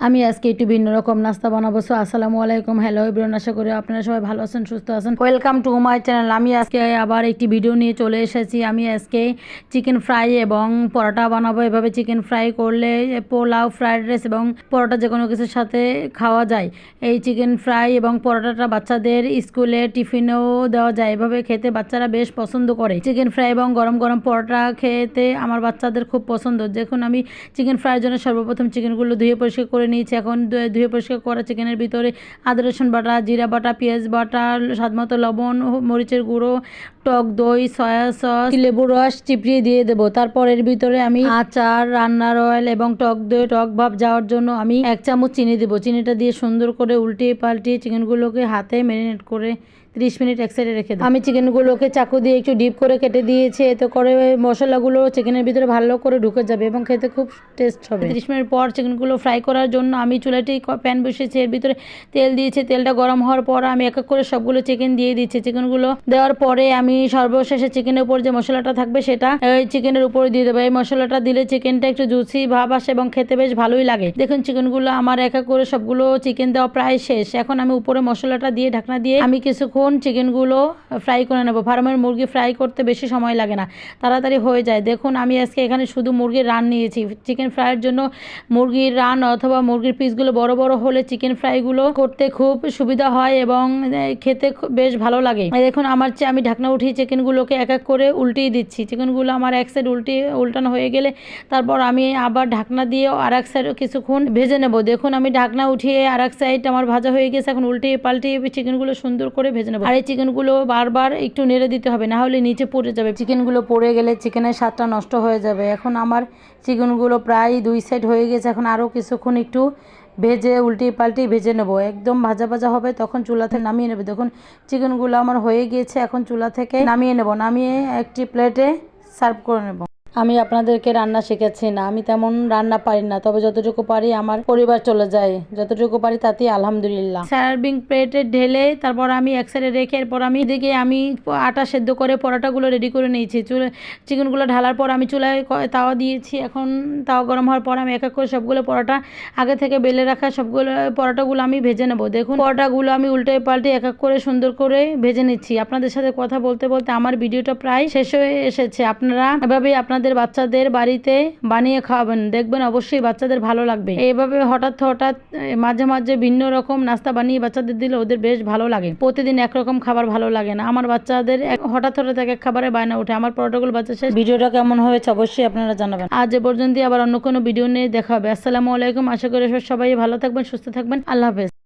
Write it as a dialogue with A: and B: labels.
A: আমি আজকে একটু ভিন্ন রকম নাস্তা বানাবো। আসসালামু আলাইকুম, হ্যালো এভরিওয়ান, আশা করি আপনারা সবাই ভালো আছেন, সুস্থ আছেন। Welcome to my channel. আমি আজকে আবার একটি ভিডিও নিয়ে চলে এসেছি। আমি আজকে চিকেন ফ্রাই এবং পরোটা বানাবো। এভাবে চিকেন ফ্রাই করলে পোলাও, ফ্রাইড রাইস এবং পরোটা যে কোনো কিছুর সাথে খাওয়া যায়। এই চিকেন ফ্রাই এবং পরোটাটা বাচ্চাদের স্কুলে টিফিনেও দেওয়া যায়। এভাবে খেতে বাচ্চারা বেশ পছন্দ করে। চিকেন ফ্রাই এবং গরম গরম পরোটা খেতে আমার বাচ্চাদের খুব পছন্দ। দেখুন, আমি চিকেন ফ্রাইয়ের জন্য সর্বপ্রথম চিকেনগুলো ধুয়ে পরিষ্কার করে নিয়েছি। এখন ধুয়ে পরিষ্কার করা চিকেনের ভিতরে আদা রসুন বাটা, জিরা বাটা, পেঁয়াজ বাটা, স্বাদমতো লবণ, মরিচের গুঁড়ো, টক দই, সয়া সস, লেবুর রস চিপড়িয়ে দিয়ে দেবো। তারপর এর ভিতরে আমি আচার, রান্নার অয়েল এবং টক দই, টক ভাব যাওয়ার জন্য আমি 1 চামচ চিনি দেবো। চিনিটা দিয়ে সুন্দর করে উল্টিয়ে পাল্টিয়ে চিকেনগুলোকে হাতে ম্যারিনেট করে 30 মিনিট এক সাইডে রেখে দেবো। আমি চিকেনগুলোকে চাকু দিয়ে একটু ডিপ করে কেটে দিয়েছি। এতে করে মশলাগুলো চিকেনের ভিতরে ভালো করে ঢুকে যাবে এবং খেতে খুব টেস্ট হবে। 30 মিনিট পর চিকেনগুলো ফ্রাই করার জন্য আমি চুলাটি প্যান বসিয়েছি। এর ভিতরে তেল দিয়েছি। তেলটা গরম হওয়ার পর আমি এক এক করে সবগুলো চিকেন দিয়ে দিচ্ছি। চিকেনগুলো দেওয়ার পরে আমি সর্বশেষে চিকেনের উপর যে মশলাটা থাকবে সেটা ওই চিকেনের উপরে দিয়ে দেবো। এই মশলাটা দিলে চিকেনটা একটু জুসি ভাব আসে এবং খেতে বেশ ভালোই লাগে। দেখুন, চিকেনগুলো আমার এক এক করে সবগুলো চিকেন দেওয়া প্রায় শেষ। এখন আমি উপরে মশলাটা দিয়ে ঢাকনা দিয়ে আমি কিছুক্ষণ চিকেনগুলো ফ্রাই করে নেব। ফার্মের মুরগি ফ্রাই করতে বেশি সময় লাগে না, তাড়াতাড়ি হয়ে যায়। দেখুন, আমি আজকে এখানে শুধু মুরগির রান নিয়েছি। চিকেন ফ্রাইয়ের জন্য মুরগির রান অথবা মুরগির পিসগুলো বড় বড় হলে চিকেন ফ্রাইগুলো করতে খুব সুবিধা হয় এবং খেতে বেশ ভালো লাগে। দেখুন, আমি ঢাকনা উঠিয়ে চিকেনগুলোকে এক এক করে উল্টিয়ে দিচ্ছি। চিকেনগুলো আমার এক সাইড উল্টানো হয়ে গেলে তারপর আমি আবার ঢাকনা দিয়ে আর এক সাইড কিছুক্ষণ ভেজে নেব। দেখুন, আমি ঢাকনা উঠিয়ে আর এক সাইড আমার ভাজা হয়ে গেছে। এখন উল্টিয়ে পাল্টিয়ে চিকেনগুলো সুন্দর করে ভেজে নেব। আর এই চিকেনগুলো বারবার একটু নেড়ে দিতে হবে, না হলে নিচে পড়ে যাবে। চিকেনগুলো পড়ে গেলে চিকেনের স্বাদটা নষ্ট হয়ে যাবে। এখন আমার চিকেনগুলো প্রায় 2 সাইড হয়ে গেছে। এখন আরও কিছুক্ষণ একটু ভেজে উল্টিয়ে পাল্টিয়ে ভেজে নেব। একদম ভাজা ভাজা হবে তখন চুলা থেকে নামিয়ে নেবে। দেখুন, চিকেনগুলো আমার হয়ে গিয়েছে। এখন চুলা থেকে নামিয়ে নেব। নামিয়ে একটি প্লেটে সার্ভ করে নেব। আমি আপনাদেরকে রান্না শেখাচ্ছি না, আমি তেমন রান্না পারি না, তবে যতটুকু পারি আমার পরিবার চলে যায়, যতটুকু পারি তাতেই আলহামদুলিল্লাহ। সার্ভিং প্লেটে ঢেলে তারপর আমি এক সাইডে রেখে এরপর আমি এদিকে আমি আটা সেদ্ধ করে পরোটাগুলো রেডি করে নিয়েছি। চিকেনগুলো ঢালার পর আমি চুলায় তাওয়া দিয়েছি। এখন তাওয়া গরম হওয়ার পর আমি এক এক করে সবগুলো পরোটা আগে থেকে বেলে রাখা সবগুলো পরোটাগুলো আমি ভেজে নেব। দেখুন, পরোটাগুলো আমি উল্টে পাল্টে এক এক করে সুন্দর করে ভেজে নিচ্ছি। আপনাদের সাথে কথা বলতে বলতে আমার ভিডিওটা প্রায় শেষ হয়ে এসেছে। আপনারা এভাবেই আপনাদের বাচ্চাদের বাড়িতে বানিয়ে খাওয়াবেন, দেখবেন অবশ্যই বাচ্চাদের ভালো লাগবে। এইভাবে হঠাৎ হঠাৎ মাঝে মাঝে ভিন্ন রকম নাস্তা বানিয়ে বাচ্চাদের দিলে ওদের বেশ ভালো লাগে। প্রতিদিন একরকম খাবার ভালো লাগে না। আমার বাচ্চাদের হঠাৎ হঠাৎ এক খাবারে বায়না ওঠে। আমার পরোটাগুলো বাচ্চা শেষ। ভিডিওটা কেমন হয়েছে অবশ্যই আপনারা জানাবেন। আজ এ পর্যন্তই, আবার অন্য কোনো ভিডিও নিয়ে দেখা হবে। আসসালামু আলাইকুম, আশা করি সবাই ভালো থাকবেন, সুস্থ থাকবেন। আল্লাহ হাফেজ।